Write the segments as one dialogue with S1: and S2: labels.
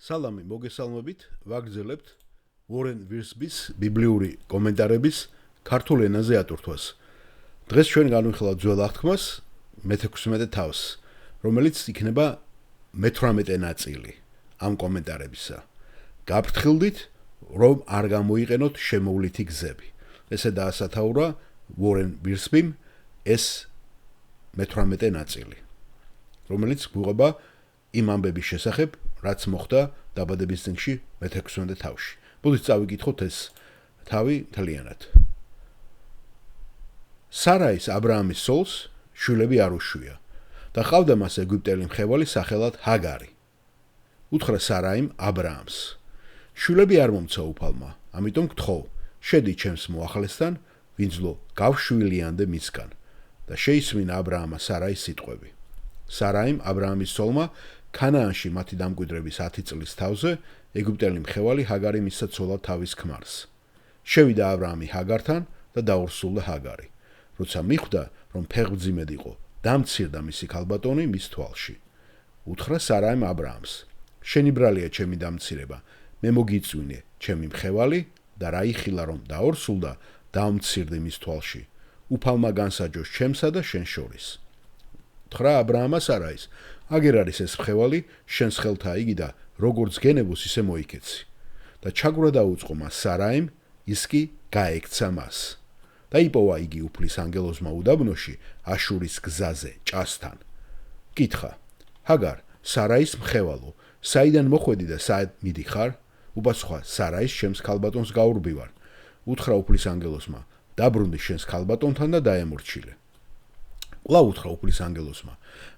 S1: სალამი, მოგესალმებით, ვაგრძელებთ ვორენ ვირსბის ბიბლიური კომენტარების ქართულ ენაზე ატვირთვას. დღეს ჩვენ განვიხილავთ ძველ აღთქმას მე-16 თავს, რომელიც იქნება მე-18 ნაწილი ამ კომენტარებისა. გაფრთხილდით, რომ არ გამოიყენოთ შემოვლითი გზები. ესე დაასათაურა ვორენ ვირსბიმ ეს მე-18 ნაწილი, რომელიც გვიყვება იმ ამბების შესახებ, რაც მოხდა დაბადების წიგნში მე-16 თავში. მოდით წავიკითხოთ ეს თავი მთლიანად. სარაის აბრაამის სოლს შვილები არ უშვია და ჰყავდა მას ეგვიპტელი მხევალი სახელად ჰაგარი. უთხრა სარაიმ აბრაამს: შვილები არ მომცა უფალმა, ამიტომ გთხოვ, შედი ჩემს მოახლესთან, ვინძლო გავშვილიანდე მისგან და შეისმინა აბრაამა სარაის სიტყვები. სარაიმ აბრაამის სოლმა ქანაანში მათი დამკვიდრების 10 წლის თავზე ეგვიპტელი მხევალი ჰაგარი მისცა ცოლად თავის ქმარს. შევიდა აბრაამი ჰაგართან და დაურსულა ჰაგარი. როცა მიხვდა, რომ ფეხმძიმედ იყო, დამცირდა მისი ქალბატონი მის თვალში. უთხრა სარაიმ აბრაამს: შენი ბრალია ჩემი დამცირება, მე მოგიწვინე ჩემი მხევალი და რა იხილა რომ დაორსულდა, დამცირდი მის თვალში. უფალმა განსაჯოს ჩემსა და შენ შორის. უთხრა აბრაამა სარაის: აგერ არის ეს მხევალი, შენს ხელთა იგი და როგორც გენებოს ისე მოიქეცი. და ჩაგვრა დაუწყო მას სარაიმ, ის კი გაექცა მას. და იპოვა იგი უფლის ანგელოზმა უდაბნოში, აშურის გზაზე, ჭასთან. კითხა: ჰაგარ, სარაის მხევალო, საიდან მოხვედი და საით მიდიხარ? უპასუხა: სარაის ჩემს ქალბატონს გაურბივარ. უთხრა უფლის ანგელოზმა: დაბრუნდი შენს ქალბატონთან და დაემორჩილე. კვლავ უთხრა უფლის ანგელოზმა: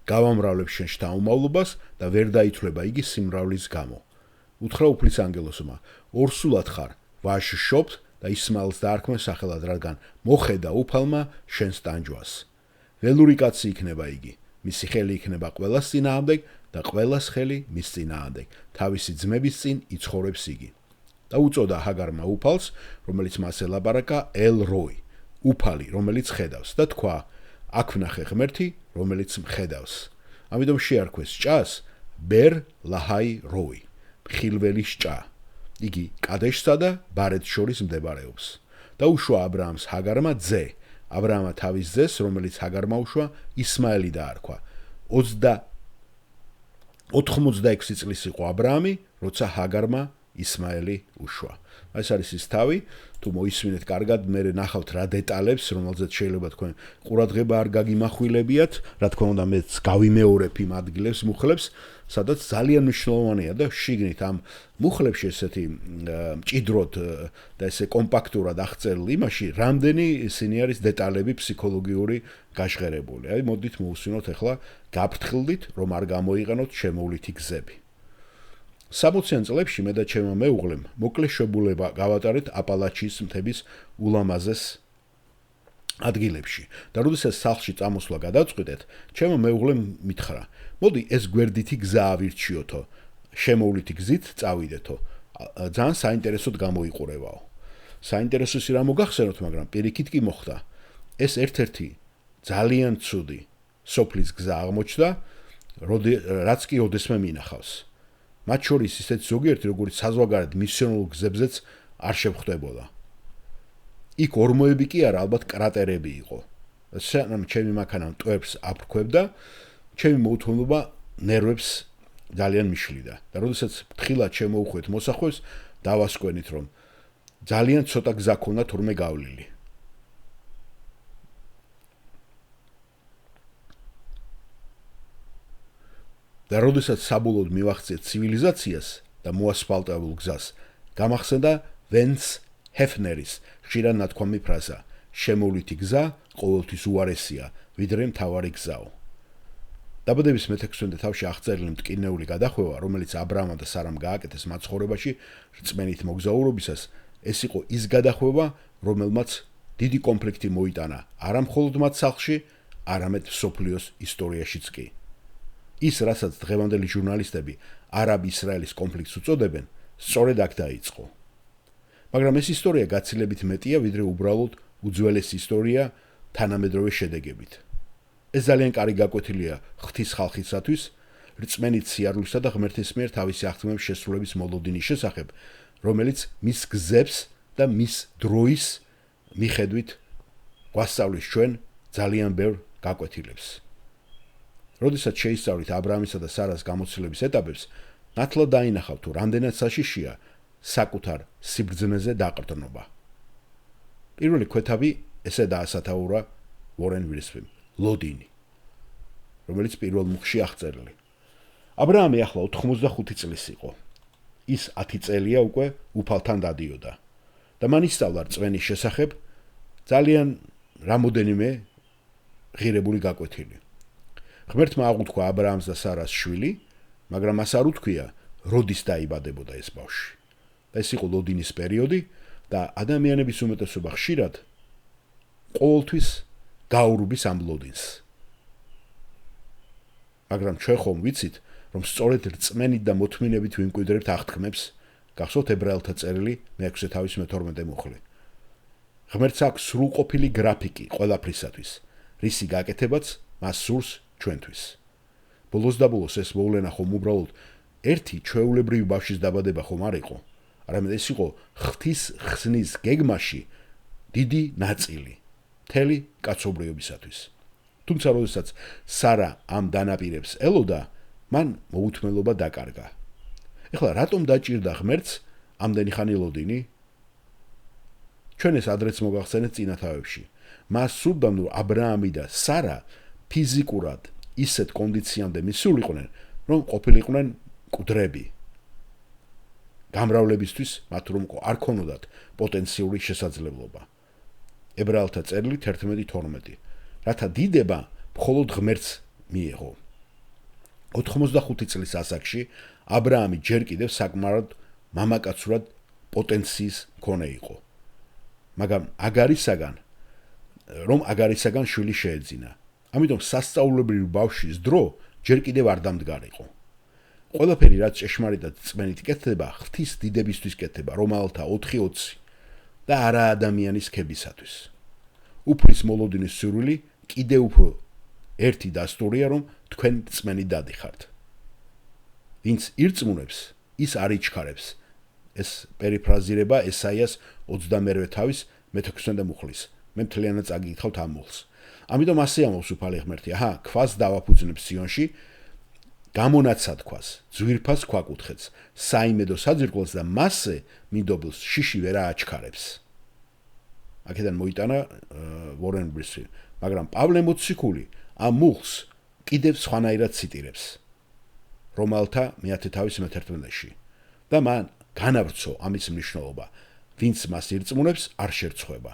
S1: გავამრავლებ შენ შთაუმავლობას და ვერ დაითვლება იგი სიმრავლის გამო. უთხრა უფლის ანგელოზმა: ორსულად ხარ, ვაშ შობთ და ისმაილს დაარქმე სახელად, რადგან მოხედა უფალმა შენს ტანჯვას. ველური კაცი იქნება იგი, მისი ხელი იქნება ყველას წინააღმდეგ და ყველას ხელი მის წინააღმდეგ, თავისი ძმების წინ იცხოვრებს იგი. და უწოდა ჰაგარმა უფალს, რომელიც მას ელაპარაკა, ელ-როი, უფალი, რომელიც ხედავს, და თქვა: აქ ვნახე ღმერთი, რომელიც მხედავს. ამიტომ შეარქვეს ჭას ბერ-ლაჰაი-როი, მხილველის ჭა. იგი კადეშსა და ბარეთს შორის მდებარეობს. და უშვა აბრაამს ჰაგარმა ძე. აბრაამა თავის ძეს, რომელიც ჰაგარმა უშვა, ისმაელი დაარქვა. 86 წლის იყო აბრაამი, როცა ჰაგარმა ისმაელი უშვა. ეს არის ის თავი, თუ მოისმინეთ კარგად, მე ნახავთ რა დეტალებს, რომელზეც შეიძლება თქვენ ყურადღება არ გაგიმახვილებიათ, რა თქმა უნდა მეც გავიმეორებ იმ ადგილებს, მუხლებს, სადაც ძალიან მნიშვნელოვანია და შიგნით ამ მუხლებში ესეთი მჭიდროდ და ესე კომპაქტურად აღწერილი იმაში, რამდენი ისინი არის დეტალები ფსიქოლოგიური გაჟღერებული. აი მოდით მოусვინოთ ახლა გაფრთხილდით, რომ არ გამოიყენოთ შემოვლითი გზები. 60-იან წლებში მე და ჩემმა მეუღლემ მოკლე შებულება გავატარეთ აპალაჩიის მთების ულამაზეს ადგილებში და როდესაც სახლში წამოსვლა გადავწყვიტეთ, ჩემმა მეუღლემ მითხრა: მოდი ეს გვერდითი გზა ავირჩიოთო, შემოვლითი გზით წავიდეთო, ძალიან საინტერესოდ გამოიყურებაო. საინტერესოსი რა მოგახსენოთ, მაგრამ პირიქით კი მოხდა. ეს ერთ-ერთი ძალიან ცუდი სოფლის გზა აღმოჩნდა, რაც კი ოდესმე მინახავს. მათ შორის ისეთ ზოგიერთი, როგორც საზღვარგარეთ მისიონერულ გზებზეც არ შეხვდებოდა. იქ ორმოები კი არა, ალბათ კრატერები იყო. სანამ ჩემი მანქანა მტვერს აფრქვებდა, ჩემი მოუთმობა ნერვებს ძალიან მიშლიდა. და როდესაც ფრთხილად შემოუხვეთ მოსახვევს, დავასკვენით, რომ ძალიან ცოტა გზა ქონდა თურმე გავლილი. და როდესაც საბოლოოდ მივახციეთ ცივილიზაციას და მოასფალტებულ გზას, გამახსენდა ვენს ჰეფნერის ხშირად ნათქვამი ფრაზა: შემოვლითი გზა ყოველთვის უარესია, ვიდრე მთავარი გზაო. დაბადების მე-16 თავში აღწერილი მტკივნეული გადახვევა, რომელიც აბრაამმა და სარამ გააკეთეს მათ ცხოვრებაში რწმენით მოგზაურობისას, ეს იყო ის გადახვევა, რომელმაც დიდი კონფლიქტი მოიტანა არა მხოლოდ მათ სახლში, არამედ მსოფლიოს ისტორიაშიც კი. ის, რასაც დღევანდელი ჟურნალისტები არაბ-ისრაელის კონფლიქტს უწოდებენ, სწორედ აქ დაიწყო. მაგრამ ეს ისტორია გაცილებით მეტია, ვიდრე უბრალოდ უძველესი ისტორია თანამედროვე შედეგებით. ეს ძალიან კარგი გაკვეთილია ღვთის ხალხისათვის, რწმენით სიარულისა და ღმერთის მიერ თავისი აღთქმების შესრულების მოლოდინის შესახებ, რომელიც მის გზებს და მის დროის მიხედვით გვასწავლის ჩვენ ძალიან ბევრ გაკვეთილებს. როდესაც შეისწავლით აბრაამისა და სარას გამოცდილების ეტაპებს, ნათლად დაინახავთ, თუ რამდენად საშიშია საკუთარ სიბრძნეზე დაყრდნობა. პირველი ქვეთავი ესე დაასათაურა ვორენ ვირსფიმ, ლოდინი, რომელიც პირველ მუხში აღწერილი. აბრაამი ახლა 85 წლის იყო. ის 10 წელია უკვე უფალთან დადიოდა და მან ისწავლა რწმენის შესახებ ძალიან რამოდენიმე ღირებული გაკვეთილი. ღმერთმა აღუთქვა აბრაამს და სარას შვილი, მაგრამ მას არ უთქვია, როდის დაიბადებოდა ეს ბავშვი. და ეს იყო ლოდინის პერიოდი და ადამიანების უმეტესობა ხშირად ყოველთვის გაურბის ამ ლოდინს. მაგრამ ჩვენ ხომ ვიცით, რომ სწორედ რწმენით და მოთმინებით ვიმკვიდრებთ აღთქმებს, გახსოვთ ებრაელთა წერილი მე-6 თავის მე-12 მუხლი. ღმერთს აქვს სრულყოფილი გრაფიკი ყველაფრისათვის, რისი გაკეთებაც მას სურს ჩვენთვის. ბოლოს და ბოლოს ეს მოვლენა ხომ უბრალოდ ერთი ჩვეულებრივი ბავშვის დაბადება ხომ არ იყო, არამედ ეს იყო ღვთის ხსნის გეგმაში დიდი ნაწილი მთელი კაცობრიობისათვის. თუმცა როდესაც სარა ამ დანაპირებს ელოდა, მან მოუთმელობა დაკარგა. ეხლა რატომ დაჭირდა ღმერთს ამდენი ხანი ლოდინი? ჩვენ ეს ადრეც მოგახსენეთ წინა თავებში. მას სურდა, რომ აბრაამი და სარა ფიზიკურად ისეთ კონდიციამდე მისულიყვნენ, რომ ყოფილიყვნენ მკვდრები. გამრავლებისთვის მათ რომ არ ქონოდათ პოტენციური შესაძლებლობა. ებრაელთა წერილი 11:12. რათა დიდება მხოლოდ ღმერთს მიეღო. 85 წლის ასაკში აბრაამი ჯერ კიდევ საკმაროდ მამაკაცურად პოტენციის მქონე იყო. მაგრამ აგარისაგან შვილი შეეძინა. ამიტომ სასწაულებრივი ბავშვის დრო ჯერ კიდევ არ დამდგარიყო. ყველაფერი რაც ჭეშმარიტად რწმენით კეთდება, ღვთის დიდებისთვის კეთდება, რომელთა 4:20 და არა ადამიანის ქებისათვის. უფლის მოლოდინის სურვილი კიდევ უფრო ერთი დასტურია, რომ თქვენ რწმენით დადიხართ. ვინც ირწმუნებს, ის არ იჩქარებს. ეს პერიფრაზირება ესაიას 22 თავის მე-16 მუხლის. მე მთლიანად წაგიკითხავთ ამ მუხლს. ამიტომ ასე ამბობს უფალი ღმერთი: აჰა, ქვას დავაფუძნებ სიონში, გამონაცად ქვას, ძვირფას ქვაკუთხედს, საიმედო საძირკველს და მასზე მინდობილს შიში ვერ აჩქარებს. აქედან მოიტანა ვორენ ვირსფიმ, მაგრამ პავლე მოციქული ამ მუხლს კიდევ სხვანაირად ციტირებს. რომელთა მე-10 თავის მე-11-ში და მან განავრცო ამის მნიშვნელობა, ვინც მას ირწმუნებს, არ შერცხვება.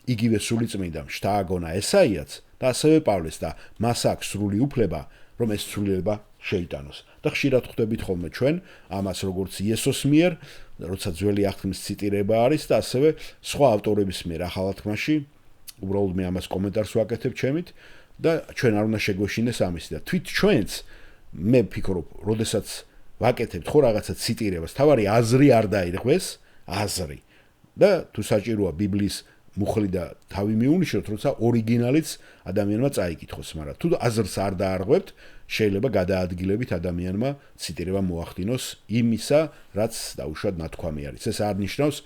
S1: იგივე სულიწმინდა შთააგონა ესაიაც და ასევე პავლეს და მას აქვს სრული უფლება, რომ ეს ცვლილება შეიტანოს. და ხშირად ხვდებით ხოლმე ჩვენ ამას როგორც იესოს მიერ, როცა ძველი აღთქმის ციტირება არის და ასევე სხვა ავტორების მიერ ახალ აღთქმაში, უბრალოდ მე ამას კომენტარს ვაკეთებ ჩემით და ჩვენ არ უნდა შეგვეშინდეს ამისი და თვით ჩვენც მე ვფიქრობ, როდესაც ვაკეთებთ ხო რაღაცა ციტირებას, თავარი აზრი არ დაირღვეს, აზრი. და თუ საჭიროა ბიბლიის მუხლი და თავი მიუნიშნოთ, როცა ორიგინალიც ადამიანმა წაიკითხოს, მაგრამ თუ აზრს არ დაარღვევთ, შეიძლება გადაადგილებით ადამიანმა ციტირება მოახდინოს იმისა, რაც დაუშვათ ნათქვამი არის. ეს არ ნიშნავს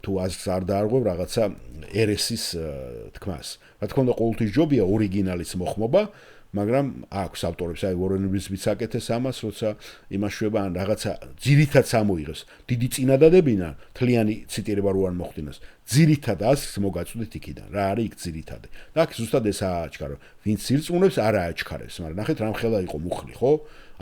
S1: თუ აზრს არ დაარღვევ რაღაცა ერესის თქმას. რა თქმა უნდა, ყოველთვის ჯობია ორიგინალის მოხმობა, მაგრამ აქვს ავტორებს, აი ვორენ ვირსფიმიც აკეთეს ამას, როცა იმაშვება ან რაღაცა ძირითად ამოიღოს. დიდი წინადადებინა თლიანი ციტირება რო არ მოხდინოს. ძირითად აზრს მოგაწვდით იქიდან. რა არის იქ ძირითადი? და აქ ზუსტად ეს ააჩქარო. ვინც ირწმუნებს, არ ააჩქარებს, მაგრამ ნახეთ რამხელა იყო მუხლი, ხო?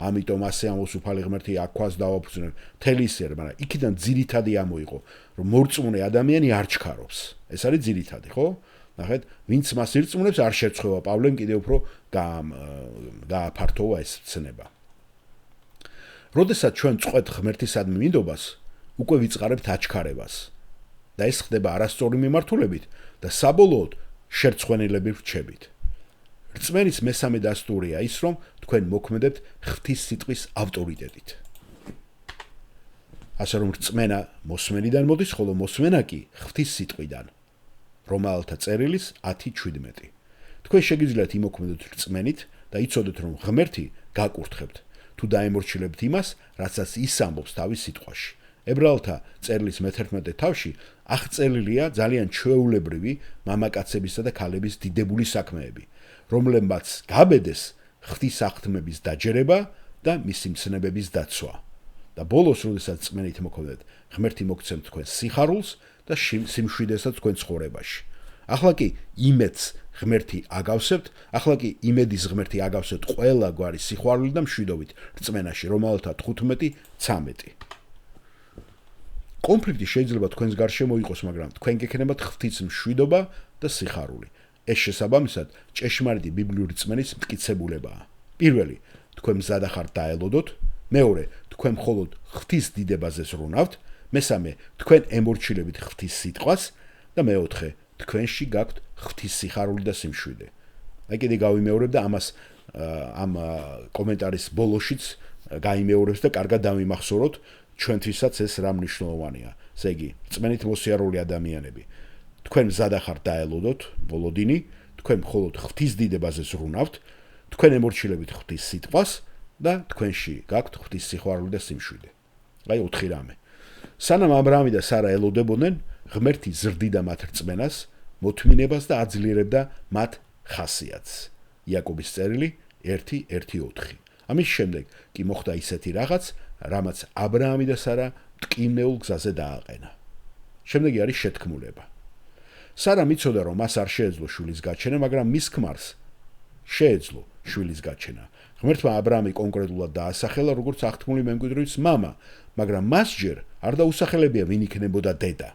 S1: ამიტომ ასე ამბობს უფალი ღმერთი, აქ ქვას დავაფუძნებ, თელისერ, მაგრამ იქიდან ძირითადი ამოიღო, რომ მორწმუნე ადამიანი არ ჩქარობს. ეს არის ძირითადი, ხო? ნახეთ, ვინც მას ირწმუნებს, არ შეცხვება. პავლემ კიდევ უფრო გააფართოვა ეს ცნება. როდესაც ჩვენ წყვეთ ღმერთისადმი მინდობას, უკვე ვიწყარებთ აჩქარებას. და ეს ხდება არასწორი მიმართულებით და საბოლოოდ შერცხვენილები ვრჩებით. რწმენის მესამე დასტურია ის, რომ თქვენ მოქმედებთ ღვთის სიტყვის ავტორიტეტით. ასე რომ რწმენა მოსმენიდან მოდის, ხოლო მოსმენა კი ღვთის სიტყვიდან. რომელთა წერილის 10:17. თქვენ შეგიძლიათ იმოქმედოთ რწმენით და იცოდეთ, რომ ღმერთი გაკურთხებთ, თუ დაემორჩილებთ იმას, რასაც ის ამბობს თავის სიტყვაში. ებრაელთა წერილის მე-11 თავში აღწერილია ძალიან ჩვეულებრივი მამაკაცებისა და ქალების დიდებული საქმეები, რომლებმაც გაბედეს ღვთისაღთმების დაჯერება და მისი მცნებების დაცვა. და ბოლოს, როდესაც წმენით მოქმედეთ, ღმერთი მოგცემთ თქვენ სიხარულს და სიმშვიდეს თქვენ ცხოვრებაში. ახლა კი იმედს ღმერთი აგავსებთ, ახლა კი იმედის ღმერთი აგავსებთ ყველა გვარი სიყვარული და მშვიდობით რწმენაში, რომელთა 15-13. კონფლიქტი შეიძლება თქვენს გარშემო იყოს, მაგრამ თქვენ გექნებათ ღვთის მშვიდობა და სიხარული. ეს შესაბამისად ჭეშმარიტი ბიბლიური რწმენის მტკიცებულებაა. პირველი, თქვენ მზად ახართ დაელოდოთ, მეორე, თქვენ მხოლოდ ღვთის დიდებაზე ზრუნავთ, მესამე, თქვენ ემორჩილებით ღვთის სიტყვას და მეოთხე, თქვენში გაქვთ ღვთის სიხარული და სიმშვიდე. აი კიდე გავიმეორებ და ამას ამ კომენტარის ბოლოშიც გაიმეორებს და კარგად დავიმახსოვროთ, ჩვენთვისაც ეს რა მნიშვნელოვანია. ესე იგი, რწმენით მოსიარული ადამიანები, თქვენ მზად ახართ დაელოდოთ, ბოლოდინი, თქვენ მხოლოდ ღვთის დიდებაზე ზრუნავთ, თქვენ ემორჩილებით ღვთის სიტყვას და თქვენში გაქვთ ღვთის სიყვარული და სიმშვიდე. აი 4 რამე. სანამ აბრაამი და სარა ელოდებოდნენ, ღმერთი ზრდიდა მათ რწმენას, მოთმინებას და აძლიერებდა მათ ხასიათს. იაკობის წერილი 1:1-4. ამის შემდეგ კი მოხდა ისეთი რაღაც, რამაც აბრაამი და სარა მტკივნეულ გზაზე დააყენა. შემდეგი არის შეთქმულება. სარა მიცოდა, რომ მას არ შეეძლო შვილის გაჩენა, მაგრამ მის ქმარს შეეძლო შვილის გაჩენა. ღმერთმა აბრაამი კონკრეტულად დაასახელა როგორც აღთქმული მემკვიდრის მამა, მაგრამ მას ჯერ არ დაუსახელებია ვინ იქნებოდა დედა.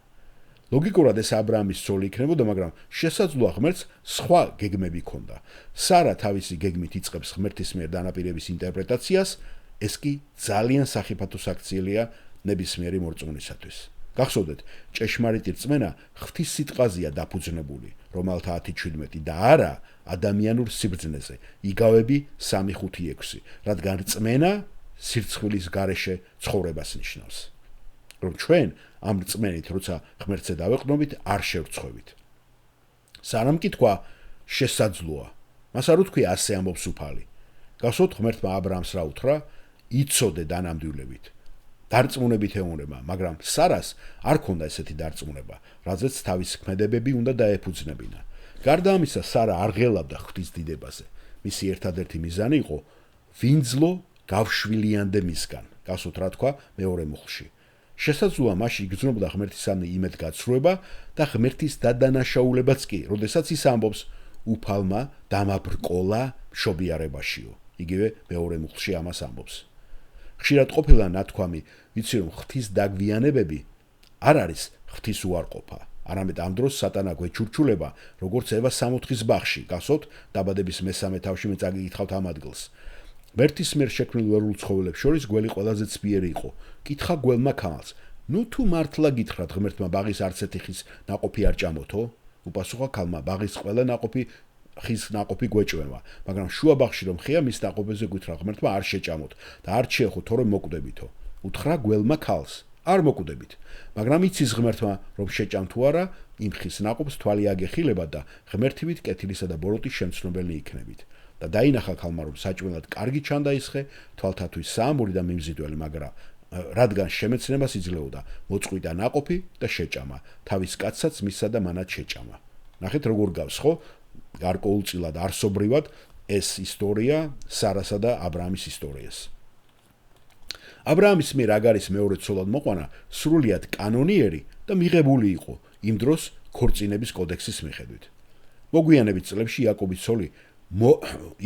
S1: ლოგიკურად ეს აბრაამის ცოლი იქნებოდა, მაგრამ შესაძლოა ღმერთს სხვა გეგმები ჰქონდა. სარა თავისი გეგმით იწყებს ღმერთის მიერ დანაპირების ინტერპრეტაციას, ეს კი ძალიან სახიფათო საქციელია ნებისმიერი მორწმუნისათვის. გახსოვდეთ, ჭეშმარიტი რწმენა ღვთის სიტყვაზეა დაფუძნებული, რომელთა 10:17 და არა ადამიანურ სიბრძნეზე. იგავები 3:5-6, რადგან რწმენა სირცხვილის გარეშე ცხოვრებას ნიშნავს. რომ ჩვენ ამ რწმენით, როცა ღმერთზე დავეყრდნობით, არ შევრცხვევით. სარამ კითხვა შესაძლოა. მას არ უთქვია ასე ამბობს უფალი. გახსოვთ, ღმერთმა აბრაამს რა უთხრა? იცოდე დანამდვილებით. დარწმუნებით ეუბნება, მაგრამ სარას არ ქონდა ესეთი დარწმუნება, რაზეც თავის ქმედებები უნდა დაეფუძნებინა. გარდა ამისა, სარა არ ღელავდა ღვთის დიდებაზე. მისი ერთადერთი მიზანი იყო ვინძლო გავშვილიანდე მისგან. გასვოთ რა თქვა მეორე მუხლში. შესაძლოა მასში იგრძნობოდა ღმერთისადმი იმედგაცრუება და ღმერთის დადანაშაულებაც კი, როდესაც ის ამბობს უფალმა დამაბრკოლა მშობიარებაშიო. იგივე მეორე მუხლში ამას ამბობს. ხშირად ყოფილა ნათქვამი, ვიცი რომ ღვთის დაგვიანებები არ არის ღვთის უარყოფა, არამედ ამ დროს სატანა გვეჩურჩულება, როგორც ევა 64-ის ბაღში, გასვოთ დაბადების მესამე თავში მე წაგიკითხავთ ამ ადგილს. ღმერთის მიერ შექმნილ ვერულ ცხოველებს შორის გველი ყველაზე ცბიერი იყო. კითხა გველმა ქალს: ნუ თუ მართლა გითხრათ ღმერთმა ბაღის არც ერთი ხის ნაყოფი არ ჭამოთო? უპასუხა ქალმა: ბაღის ყველა ხის ნაყოფი გვეჭვება, მაგრამ შუა ბაღში რომ ხია, მის ნაყოფებზე გითხრა ღმერთმა არ შეჭამოთ და არ შეეხო თორემ მოკვდებითო. უთხრა გველმა ქალს: არ მოკვდებით, მაგრამ იცის ღმერთმა რომ შეჭამ თუ არა, იმ ხის ნაყოფს თვალი აგეხილება და ღმერთივით კეთილისა და ბოროტის შემცნობელი იქნებით. და დაინახა ქალმა რომ საჭმელად კარგი ჩანდაისხე, თვალთათვის საამური და მიმზიდველი, მაგრამ რადგან შემეცნებას იძლეოდა, მოწყვიტა ნაყოფი და შეჭამა. თავის კაცსაც მისსა და მანაც შეჭამა. ნახეთ როგორ გავს, ხო? გარკვეულწილად არსობრივად ეს ისტორია სარასა და აბრაამის ისტორიას. აბრაამის მიერ აგარის მეორე ცოლად მოყვანა სრულიად კანონიერი და მიღებული იყო იმ დროს ქორწინების კოდექსის მიხედვით. მოგვიანებით წლებში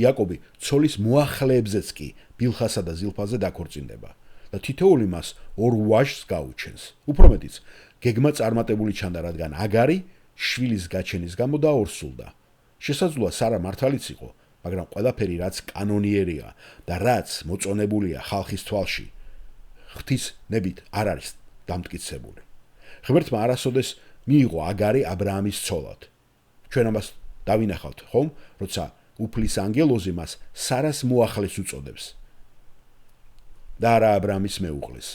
S1: იაკობი ცოლის მოახლეებზეც კი ბილხასა და ზილფაზე დაქორწინდება და თითოეული მას ორ ვაჟს გაუჩენს. უფრო მეტიც, გეგმა წარმატებული ჩანდა, რადგან აგარი შვილის გაჩენის გამო დაორსულდა. შესაძლოა სარა მართალიც იყო, მაგრამ ყველაფერი რაც კანონიერია და რაც მოწონებულია ხალხის თვალში, ღვთის ნებით არ არის დამტკიცებული. ღმერთმა არასოდეს მიიღო აგარი აბრაამის ცოლად. ჩვენ ამას დავინახავთ, ხომ, როცა უფლის ანგელოზი მას სარას მოახლეს უწოდებს და არა აბრაამის მეუღლეს.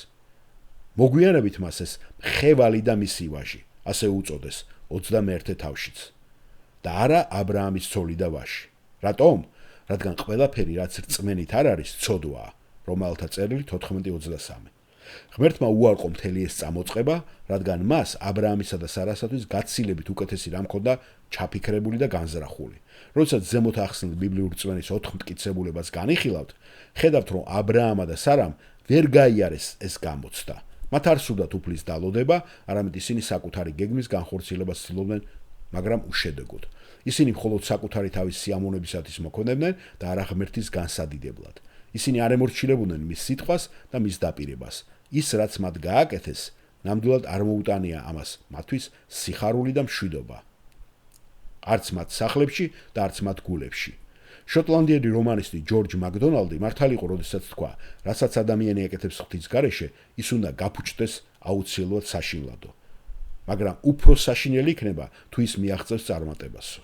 S1: მოგვიანებით მას ეს ხევალი და მისი ვაჟი ასე უწოდეს 21 თავშიც. და არა აბრაამის ცოლი და ვაჟი. რატომ? რადგან ყველაფერი რაც რწმენით არ არის, ცოდვაა. რომაელთა წერილი 14:23. ღმერთმა უარყო მთელი ეს წამოწყება, რადგან მას აბრაამისა და სარასათვის გაცილებით უკეთესი რამ ჰქონდა ჩაფიქრებული და განზრახული. როდესაც ზემოთ ახსნილ ბიბლიურ რწმენის 4 მტკიცებულებას განიხილავთ, ხედავთ, რომ აბრაამა და სარამ ვერ გაიარეს ეს გამოცდა. მათ არ სურდათ უფლის დალოდება, არამედ ისინი საკუთარი გეგმის განხორციელებას ცდილობდნენ, მაგრამ უშედეგოდ. ისინი მხოლოდ საკუთარი თავის სიამოვნებისათვის მოქონებდნენ და არა ღმერთის განსადიდებლად. ისინი არ ემორჩილებოდნენ მის სიტყვას და მის დაპირებას. ის, რაც მათ გააკეთეს, ნამდვილად არ მოუტანია ამას მათთვის სიხარული და მშვიდობა. არც მათ სახლებში და არც მათ გულებში. შოტლანდიელი რომანისტი ჯორჯ მაკდონალდი მართალი იყო, როდესაც თქვა, რასაც ადამიანი ეკეთებს ღვთის გარეშე, ის უნდა გაფუჭდეს აუცილებლად საშინლადო. მაგრამ უფრო საშინელი იქნება, თუ ის მიაღწევს წარმატებასო.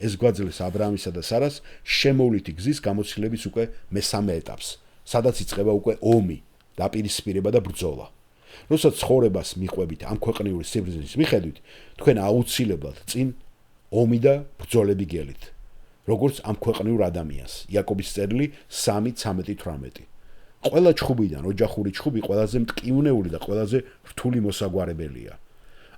S1: ეს გვაძლევს აბრაამისა და სარას შემოვლითი გზის გამოცდილების უკვე მესამე ეტაპს, სადაც იწყება უკვე ომი, დაპირისპირება და ბრძოლა. როდესაც ცხოვრებას მიყვებით ამ ქვეყნიური სიბრძნის მიხედვით, თქვენ აუცილებლად წინ ომი და ბრძოლები გელით. როგორც ამ ქვეყნიურ ადამიანს, იაკობის წერილი 3:13. ყველა ჩხუბიდან ოჯახური ჩხუბი ყველაზე მტკივნეული და ყველაზე რთული მოსაგვარებელია.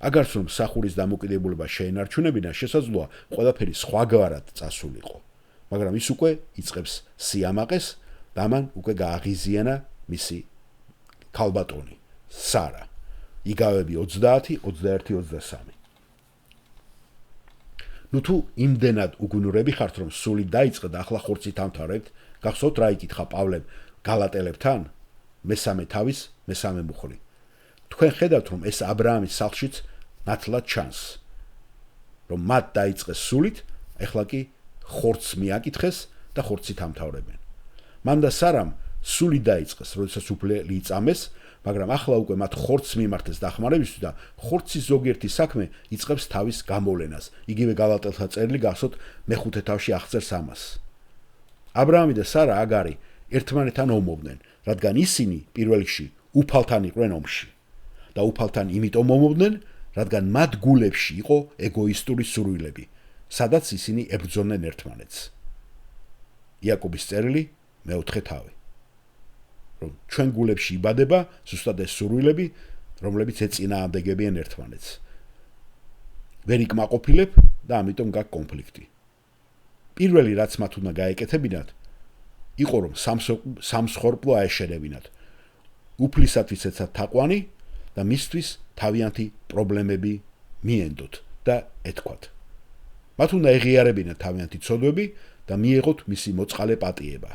S1: აგარც რომ მსახურის დამოკიდებულება შეენარჩუნებინა, შესაძლოა ყველაფერი სხვაგვარად წასულიყო, მაგრამ ის უკვე იწყებს სიამაყეს და მან უკვე გააღიზიანა მისი ქალბატონი, სარა. იგავები 20, 21, 23. ნუ თუ იმდენად უგუნურები ხართ, რომ სული დაიწყე და ახლა ხორცით ამთავრებთ, გახსოვთ რა იკითხა პავლემ გალატელებთან? მესამე თავის მესამე მუხლი. თქვენ ხედავთ, რომ ეს აბრაამის სახლშიც ნათლად ჩანს, რომ მათ დაიწყეს სულით, ეხლა კი ხორცს მიაკითხეს და ხორცით ამთავრებენ. მან და სარამ სული დაიწყეს, როდესაც უფლელი იწამეს, მაგრამ ახლა უკვე მათ ხორცს მიმართეს დახმარებისთვის და ხორცის ზოგიერთი საქმე იწყებს თავის გამოვლენას. იგივე გალატელთა წერილი გახსოვთ მეხუთე თავში აღწერს ამას. აბრაამი და სარა აგარი ერთმანეთთან ომობდნენ, რადგან ისინი პირველ რიგში უფალთან იყვნენ ომში. და უფალთან იმიტომ ომობდნენ, რადგან მათ გულებში იყო ეგოისტური სურვილები, სადაც ისინი ებრძოდნენ ერთმანეთს. იაკობის წერილი მეოთხე თავი. რომ ჩვენ გულებში იბადება ზუსტად ეს სურვილები, რომლებიც ეწინააღმდეგებიან ერთმანეთს. ვერ იკმაყოფილებ და ამიტომ გაქვს კონფლიქტი. პირველი რაც მათ უნდა გაეკეთებინათ, იყო რომ სამსხვერპლო აეშენებინათ. უფლისათვის ეცათ თაყვანი და მისთვის თავიანთი პრობლემები მიენდოთ და ეთქვათ. მათ უნდა ეღიარებინათ თავიანთი ცოდვები და მიეღოთ მისი მოწყალე პატიება.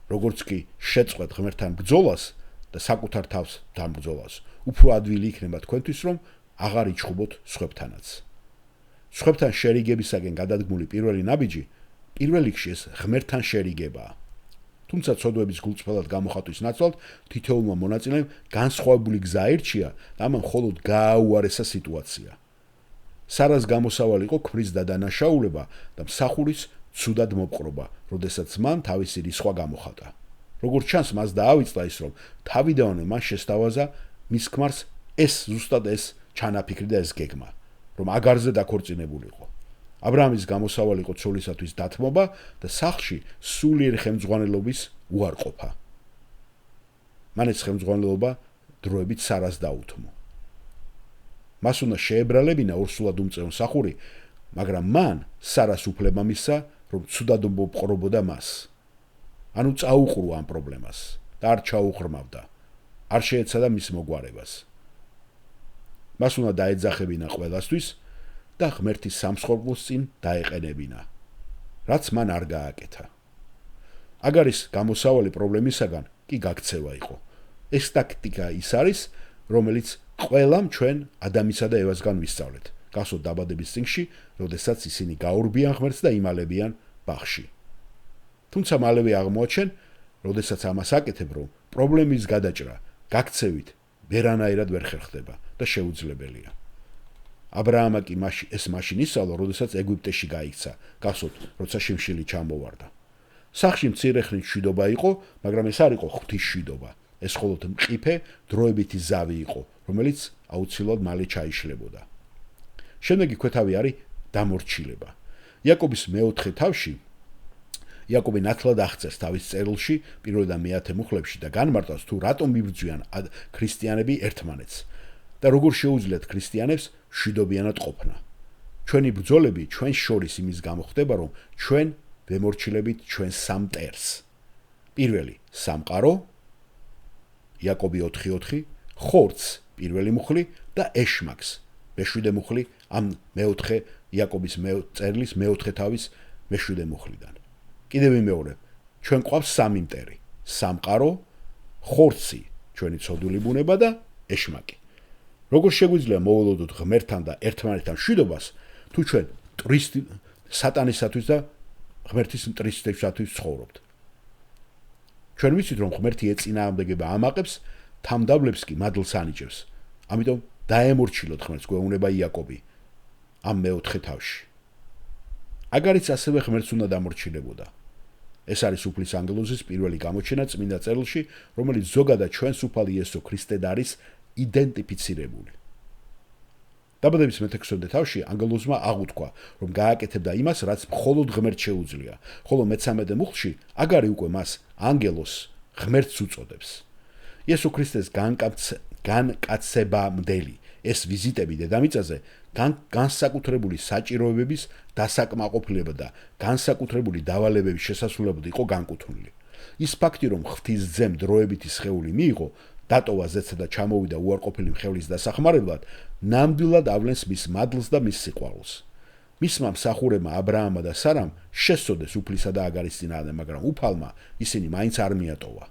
S1: როგორც კი შეწყვეტ ღმერთთან ბრძოლას და საკუთარ თავს დამბრძოლას, უფრო ადვილი იქნება თქვენთვის, რომ აღარ იჩხუბოთ სხვებთანაც. სხვებთან შერიგებისაგან გადადგმული პირველი ნაბიჯი პირველ რიგში ეს ღმერთთან შერიგებაა. თუმცა ცოდვების გულწრფელად გამოხატვის ნაცვლად თითოეულმა მონაწილემ განსხვავებული გზა აირჩია და ამან მხოლოდ გააუარესა სიტუაცია. სარას გამოსავალი იყო ქმრის დადანაშაულება და მსახურის ცუდად მოპყრობა, როდესაც მან თავისი რისხვა გამოხატა. როგორც ჩანს, მას დაავიწყდა ის, რომ თავიდანვე მან შესთავაზა მის ქმარს ზუსტად ეს ჩანაფიქრი და ეს გეგმა, რომ აგარზე დაქორწინებულიყო. აბრაამის გამოსავალი იყო ცოლისათვის დათმობა და სახლში სულიერი ხელმძღვანელობის უარყოფა. მან ეს ხელმძღვანელობა დროებით სარას დაუთმო. მას უნდა შეებრალებინა ორსულად უმწეო მსახური, მაგრამ მან სარას უფლება მისცა, რომ ცუდად მოპყრობოდა მას. ანუ წაუყრუა ამ პრობლემას და არ ჩაუღრმავდა, არ შეეცადა მის მოგვარებას. მას უნდა დაეძახებინა ყველასთვის და ღმერთის სამსხვერპლოს წინ დაეყენებინა, რაც მან არ გააკეთა. აგარის გამოსავალი პრობლემისაგან კი გაქცევა იყო. ეს ტაქტიკა ის არის, რომელიც ყველამ ჩვენ ადამისა და ევასგან ვისწავლეთ. გახსოვთ დაბადების წიგნში, როდესაც ისინი გაურბიან ღმერთს და იმალებიან ბაღში. თუმცა მალევე აღმოაჩენ, როდესაც ამას აკეთებ, რომ პრობლემის გადაჭრა გაქცევით ვერანაირად ვერ ხერხდება და შეუძლებელია. აბრაამა კი ეს მაშინ ისწავლა, როდესაც ეგვიპტეში გაიქცა, გახსოვთ, როცა შიმშილი ჩამოვარდა. სახლში მცირე ხნით მშვიდობა იყო, მაგრამ ეს არ იყო ღვთის მშვიდობა. ეს მხოლოდ მყიფე, დროებითი ზავი იყო, რომელიც აუცილებლად მალე ჩაიშლებოდა. შემდეგი ქვეთავი არის დამორჩილება. იაკობის მეოთხე თავში იაკობი ნათლად აღწერს თავის წერილში პირველ და მეათე მუხლებში და განმარტავს თუ რატომ მიბრძვიან ქრისტიანები ერთმანეთს და როგორ შეუძლიათ ქრისტიანებს მშვიდობიანად ყოფნა. ჩვენი ბრძოლები ჩვენს შორის იმის გამო ხდება, რომ ჩვენ ვემორჩილებით ჩვენ სამ მტერს. პირველი სამყარო, იაკობი 4:4, ხორცს პირველი მუხლი და ეშმაკს მეშვიდე მუხლი ამ მეოთხე იაკობის წერილის მეოთხე თავის მეშვიდე მუხლიდან. კიდევ ვიმეორებ, ჩვენ გვყავს სამი მტერი: სამყარო, ხორცი, ჩვენი ცოდული ბუნება და ეშმაკი. როგორ შეგვიძლია მოველოდოთ ღმერთთან და ერთმანეთთან მშვიდობას, თუ ჩვენ სატანისათვის და ღმერთის მტრისთებისათვის ცხოვრობთ. ჩვენ ვიცით, რომ ღმერთი ეწინააღმდეგება ამაყებს, თამდავლებს კი მადლს ანიჭებს. ამიტომ დაემორჩილოთ ღმერთს, გვეუბნება იაკობი ამ მეოთხე თავში. აგარიც ასევე ღმერთს უნდა დამორჩილებოდა. ეს არის უფლის ანგელოზის პირველი გამოჩენა წმინდა წერილში, რომელიც ზოგადად ჩვენს უფალ იესო ქრისტედ არის იდენტიფიცირებული. დაბადების მე-16 თავში ანგელოზმა აღუთქვა, რომ გააკეთებდა იმას, რაც მხოლოდ ღმერთს შეუძლია, ხოლო მე-13 მუხლში აგარი უკვე მას ანგელოს ღმერთს უწოდებს. იესო ქრისტეს განკაცებამდელი ეს ვიზიტები დედამიწაზე განსაკუთრებული საჭიროებების დასაკმაყოფილება და განსაკუთრებული დავალებების შესასრულებლად იყო განკუთვნილი. ის ფაქტი, რომ ღვთისძემ დროებითი სხეული მიიღო, დატოვა ზეცად და ჩამოვიდა უარყოფილი მხეულის დასახმარებლად, ნამდვილად ავლენს მის მადლს და მის სიყვარულს. მისმა მსახურებმა აბრაამმა და სარამ შესწოდეს უფლისა და აგარის წინააღმდეგ, მაგრამ უფალმა ისინი მაინც არ მიატოვა.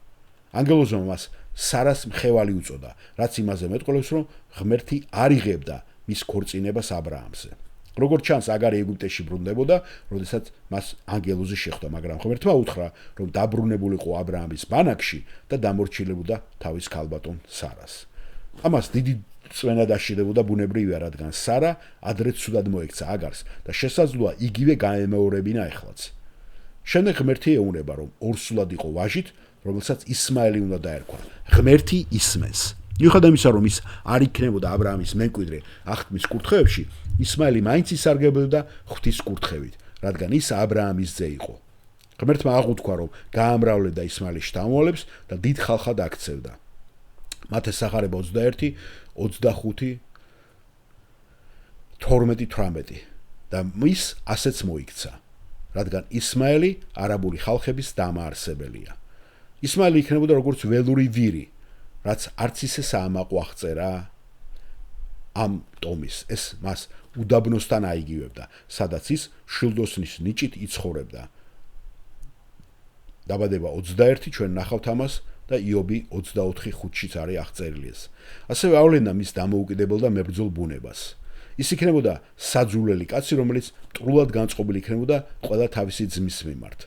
S1: ანგელოზმა მას სარას მხევალი უწოდა, რაც იმაზე მეტყველებს, რომ ღმერთი არ იღებდა მის ქორწინებას აბრაამზე. როგორც ჩანს, აგარი ეგვიპტეში ბრუნდებოდა, როდესაც მას ანგელოზი შეხვდა, მაგრამ ღმერთმა უთხრა, რომ დაბრუნებულიყო აბრაამის ბანაკში და დამორჩილებოდა თავის ქალბატონ სარას. ამას დიდი წვენა დასჭირდებოდა ბუნებრივია, რადგან სარა ადრე ცუდად მოექცა აგარს და შესაძლოა იგივე გაემეორებინა ეხლაც. შემდეგ ღმერთი ეუბნება, რომ ორსულად იყო ვაჟით, რომელსაც ისმაელი უნდა დაერქვა. ღმერთი ისმენს. მიუხედავად იმისა, რომ ის არ იქნებოდა აბრაამის მემკვიდრე აღთქმის კურთხევებში, ისმაელი მაინც ისარგებლოდა ღვთის კურთხევით, რადგან ის აბრაამის ძე იყო. ღმერთმა აღუთქვა, რომ გაამრავლებდა ისმაელის შთამომავლებს და დიდ ხალხად აქცევდა. მათეს სახარება 21, 25, 12-18 და მის ასეც მოიქცა, რადგან ისმაელი არაბული ხალხების დამაარსებელია. ისმაელი იქნებოდა როგორც ველური ვირი, რაც არც ისე საამაყო აღწერა ამ ტომის. ეს მას უდაბნოსთან აიგივებდა, სადაც ის შილდოსნის ნიჭით იცხოვრებდა. დაბადება 21 ჩვენ ნახავთ ამას და იობი 24:5-შიც არის აღწერილი ეს. ასევე ავლენდა მის დამოუკიდებელ და მებრძოლ ბუნებას. ის იქნებოდა საძულელი კაცი, რომელიც მტრულად განწყობილი იქნებოდა ყველა თავისი ძმის მიმართ.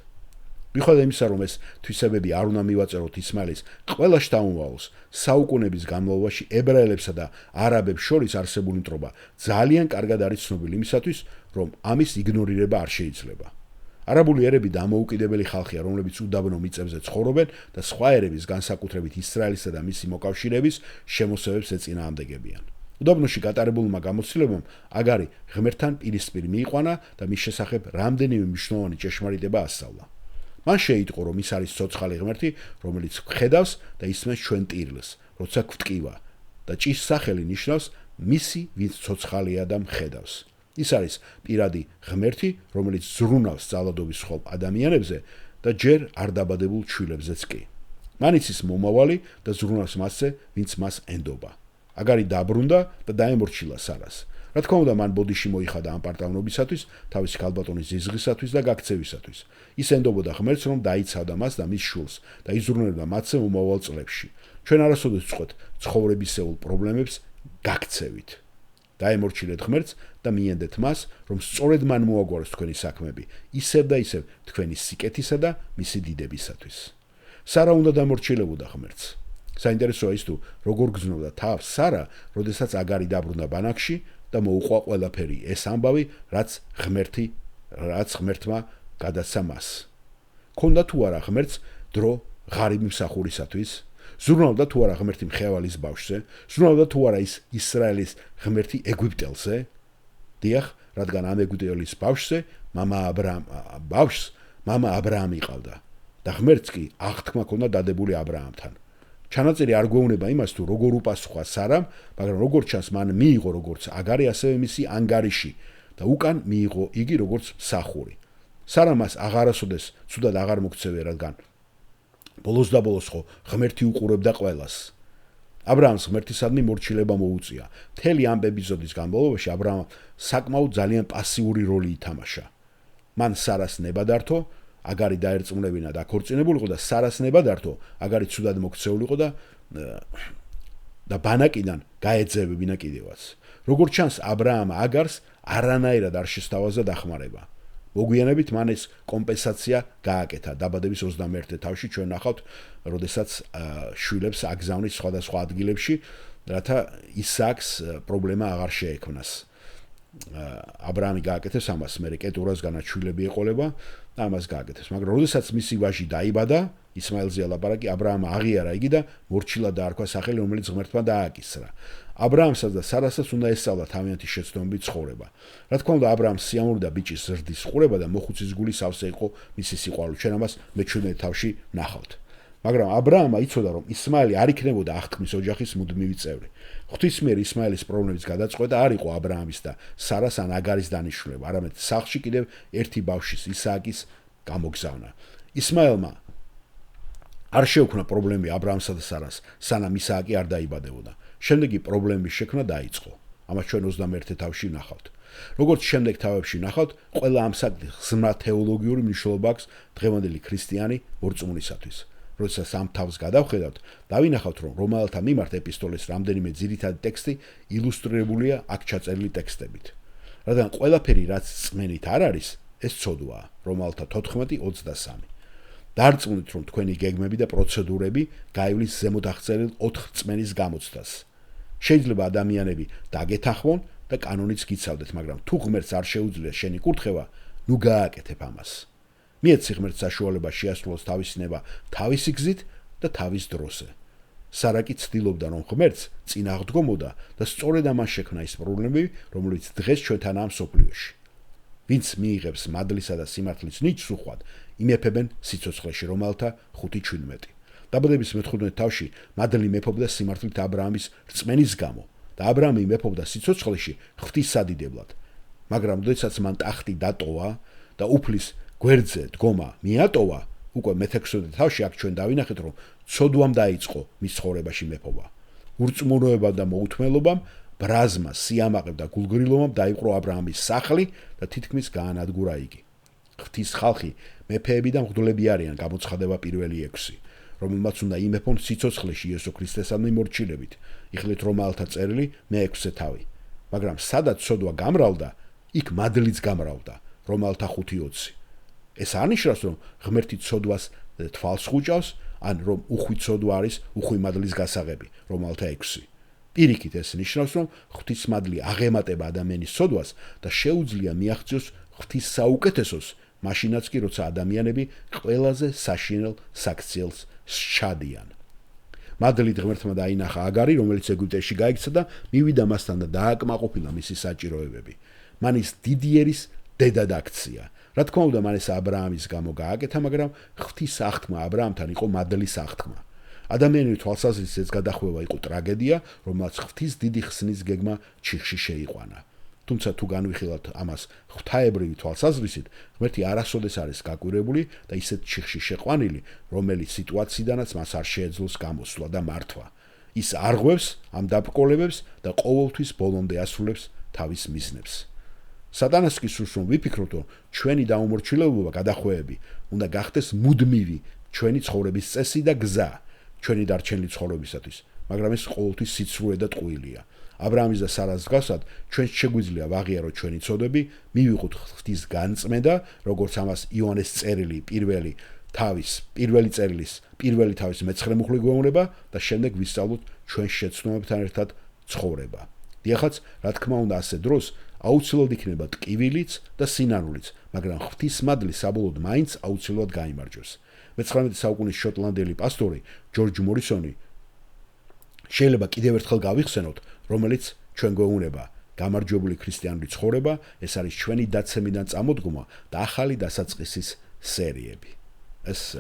S1: მიუხედავად იმისა, რომ ეს თვისებები არ უნდა მივაწეროთ ისმაელის ყველა შთამომავალს, საუკუნეების განმავლობაში ებრაელებსა და არაბებს შორის არსებული მტრობა ძალიან კარგად არის ცნობილი იმისათვის, რომ ამის იგნორირება არ შეიძლება. არაბული ერები დამოუკიდებელი ხალხია, რომლებიც უდაბნო მიწებზე ცხოვრობენ და სხვა ერების, განსაკუთრებით ისრაელისა და მისი მოკავშირეების შემოსევებს ეწინააღმდეგებიან. უდაბნოში გატარებულმა გამოცდილებამ აგარი ღმერთთან პირისპირ მიიყვანა და მის შესახებ რამდენიმე მნიშვნელოვანი ჭეშმარიტება ასწავლა. მან შეიტყო, რომ ის არის ცოცხალი ღმერთი, რომელიც ხედავს და ისმენს ჩვენ ტირილს, როცა გვტკივა და ჭის სახელი ნიშნავს მისი, ვინც ცოცხალია და მხედავს. ის არის პირადი ღმერთი, რომელიც ზრუნავს ძალადობის ხელ ადამიანებზე და ჯერ არ დაბადებულ ჩვილებზეც კი. მან იცის მომავალი და ზრუნავს მასზე, ვინც მას ენდობა. აგარი დაბრუნდა და დაემორჩილა სარას. რა თქმა უნდა, მან ბოდიში მოიხადა ამ პარტავნობისათვის, თავისი ქალბატონის ზიზღისათვის და გაქცევისათვის. ის ენდობოდა ღმერთს, რომ დაიცავდა მას და მის შვილს და იზრუნებდა მათზე მომავალ წლებში. ჩვენ არასოდეს ვწყვეთ ცხოვრებისეულ პრობლემებს გაქცევით. დაემორჩილეთ ღმერთს და მიენდეთ მას, რომ სწორედ მან მოაგვაროს თქვენი საქმეები, ისევ და ისევ თქვენი სიკეთისა და მისი დიდებისათვის. სარა უნდა დამორჩილებოდა ღმერთს. საინტერესოა ის თუ როგორ გრძნობდა თავს სარა, როდესაც აგარი დაბრუნდა ბანაკში და მოუყვა ყველაფერი ეს ამბავი, რაც ღმერთმა გადასცა მას. ქონდა თუ არა ღმერთს დრო ღარიბი მსახურისათვის? ზრუნავდა თუ არა ღმერთი მხევალის ბავშვზე? ზრუნავდა თუ არა ის ისრაელის ღმერთი ეგვიპტელზე? დიახ, რადგან ამ ეგვიპტელის ბავშვზე მამა აბრაამი იყავდა და ღმერთს კი აღთქმა ჰქონდა დადებული აბრაამთან. ჩანაწერი არ გვეუბნება იმას თუ როგორ უპასუხა სარამ, მაგრამ როგორც ჩანს მან მიიღო როგორც აგარი, ასევე მისი ანგარიში და უკან მიიღო იგი როგორც მსახური. სარამ მას აღარასოდეს ცუდად აღარ მოქცევია, რადგან ბოლოს და ბოლოს ხო ღმერთი უყურებდა ყველას. აბრაამს ღმერთისადმი მორჩილება მოუწია. მთელი ამ ეპიზოდის განმავლობაში აბრაამ საკმაოდ ძალიან პასიური როლი ითამაშა. მან სარას ნება დართო, აგარი დაერწმუნებინა და ქორწინებულიყო და სარას ნება დართო, აგარი ცუდად მოქცეულიყო და ბანაკიდან გაეძევებინა კიდევაც. როგორც ჩანს, აბრაამ აგარს არანაირად არ შესთავაზა დახმარება. მოგვიანებით მან ეს კომპენსაცია გააკეთა. დაბადების 21 თავში ჩვენ ნახავთ, როდესაც შვილებს აგზავნის სხვადასხვა ადგილებში, რათა ისააკს პრობლემა აღარ შეექმნას. აბრაამი გააკეთეს ამას, მერე კეტურას განაჩვილები ეყოლება და ამას გააკეთეს. მაგრამ როდესაც მისი ვაჟი დაიბადა, ისმაილზე ლაპარაკი, აბრაამმა აღიარა იგი და მორჩილად დაარქვა სახელი, რომელიც ღმერთმა დააკისრა. აბრაამსაც და სარასაც უნდა ესწავლა თავიანთი შეცდომებით ცხოვრება. რა თქმა უნდა, აბრაამს სიამოვნებდა ბიჭის ზრდის ყურება და მოხუცის გული სავსე იყო მისი სიყვარული. ჩვენ ამას მე-17 თავში ნახავთ. მაგრამ აბრაამმა იცოდა, რომ ისმაილი არ იქნებოდა აღთქმის ოჯახის მუდმივი წევრი. ღვთის მიერ ისმაილის პრობლემის გადაწყვეტა არ იყო აბრაამის და სარას ან აგარის დანიშნულება, არამედ სახლში კიდევ ერთი ბავშვის, ისააკის გამოგზავნა. ისმაილმა არ შეუქმნა პრობლემები აბრაამსა და სარას, სანამ ისააკი არ დაიბადებოდა. შემდეგი პრობლემების შექმნა დაიწყო. ამას ჩვენ 21 თავში ნახავთ. როგორც შემდეგ თავებში ნახავთ, ყველა ამ საკითხს ღრმა თეოლოგიური მნიშვნელობა აქვს დღევანდელი ქრისტიანი მორწმუნისათვის. როდესაც ამ თავს გადავხედავთ, დავინახავთ, რომ რომაელთა მიმართ ეპისტოლეს რამდენიმე ძირითადი ტექსტი ილუსტრირებულია აქ ჩაწერილი ტექსტებით. რადგან ყველაფერი, რაც წმენით არ არის, ეს ცოდვაა. რომაელთა 14:23. დარწმუნდით, რომ თქვენი გეგმები და პროცედურები გაივლის ზემოთ აღწერილ 4 წმენის გამოცდას. შეიძლება ადამიანები დაგეთანხმონ და კანონიც გიცავდეთ, მაგრამ თუ ღმერთს არ შეუძლია შენი კურთხევა, ნუ გააკეთებ ამას. მიეცი ღმერთს საშუალება შეასრულოს თავისი ნება თავისი გზით და თავის დროზე. სარა კი ცდილობდა, რომ ღმერთს წინ აღდგომოდა და სწორედ ამას შექმნა ის პრობლემები, რომელიც დღეს ჩვენთანაა მსოფლიოში. ვინც მიიღებს მადლისა და სიმართლის ნიჭს უხვად, იმეფებენ სიცოცხლეში, რომელთა 5:17. დაბადების მე-15 თავში მადლი მეფობდა სიმართლით აბრაამის რწმენის გამო და აბრაამი მეფობდა სიცოცხლეში ღვთისადიდებლად. მაგრამ როდესაც მან ტახტი დატოვა და უფლის გვერდზე დგომა მიატოვა, უკვე მე-16 თავში აქ ჩვენ დავინახეთ, რომ ცოდვამ დაიწყო მის ცხოვრებაში მეფობა. ურწმუნოებამ და მოუთმელობამ, ბრაზმა, სიამაყემ და გულგრილობამ დაიპყრო აბრაამის სახლი და თითქმის გაანადგურა იგი. ღვთის ხალხი, მეფეები და მღვდლები არიან გამოცხადება 1:6, რომელმაც უნდა იმეფონ სიცოცხლეში იესო ქრისტესადმი მორჩილებით. იხილეთ რომაელთა წერილი მე-6 თავი. მაგრამ სადაც ცოდვა გამრავლდა, იქ მადლიც გამრავლდა. რომაელთა 5:20. ეს არნიშნავს, რომ ღმერთი ცოდვას თვალს ხუჭავს, ან რომ უხვი ცოდვა არის უხვი მადლის გასაღები, რომაელთა 6. პირიქით ეს ნიშნავს, რომ ღვთის მადლი აღემატება ადამიანის ცოდვას და შეუძლია მიაღწიოს ღვთის საუკეთესოს, მაშინაც კი როცა ადამიანები ყველაზე საშინელ საქციელს სჩადიან. მადლით ღმერთმა დაინახა აგარი, რომელიც ეგვიპტეში გაიქცა და მივიდა მასთან და დააკმაყოფილა მისი საჭიროებები. მან ის დიდი ერის დედად აქცია. რა თქმა უნდა, მან ეს აბრაამის გამო გააკეთა, მაგრამ ღვთის აღთქმა აბრაამთან იყო მადლის აღთქმა. ადამიანური თვალსაზრისით ეს გადახვევა იყო ტრაგედია, რომელსაც ღვთის დიდი ხსნის გეგმა ჩიხში შეიყვანა. თუმცა თუ განვიხილავთ ამას ღვთაებრივი თვალსაზრისით, ღმერთი არასოდეს არის გაკვირვებული და ისეთ ჩიხში შეყვანილი, რომელიც სიტუაციიდანაც მას არ შეეძლოს გამოსვლა და მართვა. ის არღვევს ამ დაბრკოლებებს და ყოველთვის ბოლომდე ასრულებს თავის მიზნებს. სატანას კი სურს, რომ ვიფიქროთ, რომ ჩვენი დაუმორჩილებლობა, გადახვევები უნდა გახდეს მუდმივი ჩვენი ცხოვრების წესი და გზა, ჩვენი დარჩენილი ცხოვრებისათვის, მაგრამ ეს ყოველთვის სიცრუე და ტყუილია. აბრაამის და სარას მსგავსად, ჩვენც შეგვიძლია ვაღიაროთ ჩვენი ცოდვები, მივიღოთ ღვთის განწმენდა, როგორც ამას იოანეს წერილი პირველი წერილის პირველი თავის მე-9 მუხლი გვეუბნება და შემდეგ ვისწავლოთ ჩვენ შეცდომებთან ერთად ცხოვრება. დიახაც, რა თქმა უნდა, ასე დროს აუცილებლად იქნება ტკივილიც და სინანულიც, მაგრამ ღვთის მადლი საბოლოოდ მაინც აუცილებლად გაიმარჯვებს. მე-19 საუკუნის შოტლანდელი პასტორი ჯორჯ მორისონი შეიძლება კიდევ ერთხელ გავიხსენოთ, რომელიც ჩვენ გვეუბნება გამარჯვებული ქრისტიანული ცხოვრება, ეს არის ჩვენი დაცემიდან წამოდგომა და ახალი დასაწყისის სერიები. ეს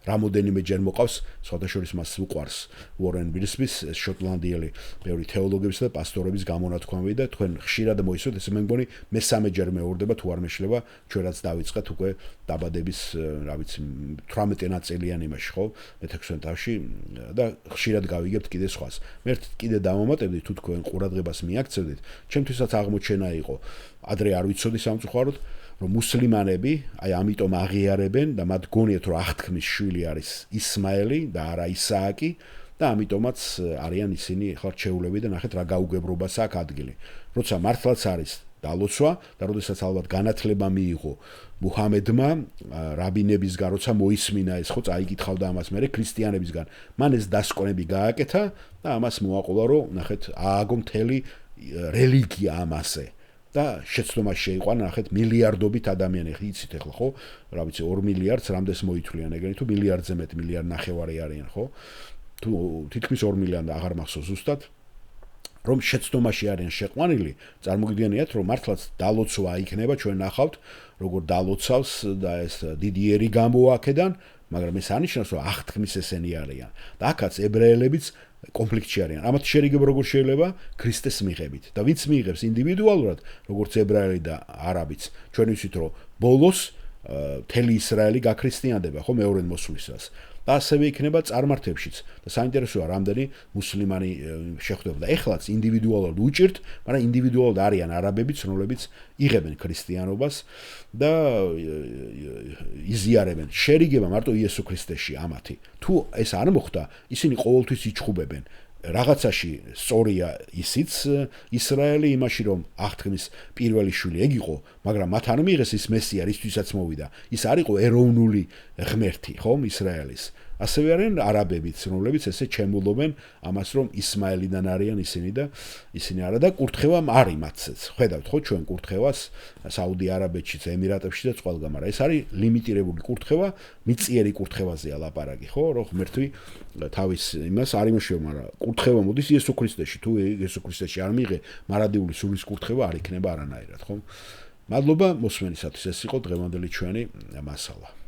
S1: რამოდენიმეჯერ მოყავს, სხვადასხვა მას უყვარს უორენ ვილსმის, შოტლანდიელი ბევრი თეოლოგების და პასტორების გამონათქვამები და თქვენ ხშირად მოისურვებთ, ეს მე მგონი მესამეჯერ მეორდება თუ არ მეშლება, ჩვენ რაც დავიწყეთ უკვე დაბადების, რა ვიცი, 18 ნაწილიან იმაში, ხო? მე-16 თავში და ხშირად გავიგებთ კიდე სხვას. მე კიდე დავამატებდი თუ თქვენ ყურადღებას მიაქცევდით, ჩემთვისაც აღმოჩენა იყო, ადრე არ ვიცოდი სამწუხაროდ, რომ მუსლიმანები აი ამიტომ აღიარებენ და მათ გონიათ რომ აღთქმის შვილი არის ისმაელი და არა ისააკი და ამიტომაც არიან ისინი ხარ ჩეულები და ნახეთ რა გაუგებრობას აქვს ადგილი. როცა მართლაც არის დალოცვა და როდესაც ალბათ განათლება მიიღო მუჰამედმა რაბინებისგან როცა მოისმინა ეს ხო წაიკითხავდა ამას მე ქრისტიანებისგან მან ეს დასკვნები გააკეთა და ამას მოაყოლა რომ ნახეთ ააგო მთელი რელიგია ამასე და შეცდომაში შეიყვანა ნახეთ მილიარდობით ადამიანი ხი იცით ახლა ხო რა ვიცი 2 მილიარდს რამდენს მოითვლიან ეგრე თუ მილიარდზე მეტ მილიარდ ნახევარი არიან ხო თუ თითქმის 2 მილიარდი აღარ მახსოვს ზუსტად რომ შეცდომაში არიან შეყვანილი წარმოგიდგენიათ რომ მართლაც დალოცვა იქნება ჩვენ ნახავთ როგორ დალოცავს და ეს დიდი ერი გამოაკედან მაგრამ ეს ანიშნავს რომ აღთქმის ესენი არიან და აქაც ებრაელებიც კონფლიქტში არიან. ამათ შერიგება როგორ შეიძლება ქრისტეს მიღებით და ვინც მიიღებს ინდივიდუალურად, როგორც ებრაელი და არაბიც. ჩვენ ვიცით რომ ბოლოს მთელი ისრაელი გაქრისტიანდება, ხო მეორე მოსვლისას. და ასევე იქნება წარმართებშიც. და საინტერესოა, რამდენი მუსლიმანი შეხვდება და ეხლაც ინდივიდუალურად უჭირთ, მაგრამ ინდივიდუალურად არიან არაბებიც, რომლებიც იღებენ ქრისტიანობას და იზიარებენ. შერიგება მარტო იესო ქრისტეში ამათი. თუ ეს არ მოხდა, ისინი ყოველთვის იჩხუბებენ. რაღაცაში სწორია ისიც ისრაელი იმაში რომ აღთქმის პირველი შვილი ეგ იყო, მაგრამ მათ არ მიიღეს ის მესია, რისთვისაც მოვიდა. ის არ იყო ეროვნული ღმერთი, ხომ, ისრაელის. ასევე არიან არაბებიც, რომლებიც ესე ჩემულობენ ამას რომ ისმაელიდან არიან ისინი და ისინი არა და კურთხევა არ იმათსეც. ხედავთ ხო ჩვენ კურთხევას საუდი არაბეთშიც, ემირატებში და ყველგან, მაგრამ ეს არის ლიმიტირებული კურთხევა, მიწიერი კურთხევაზეა ლაპარაკი, ხო? რომ ღმერთი თავის იმას არ იმუშავება, მაგრამ კურთხევა მოდის იესო ქრისტეში. თუ იესო ქრისტეში არ მიიღე მარადიული სულის კურთხევა არ იქნება არანაირად, ხო? მადლობა მოსმენისათვის. ეს იყო დღევანდელი ჩვენი მასალა.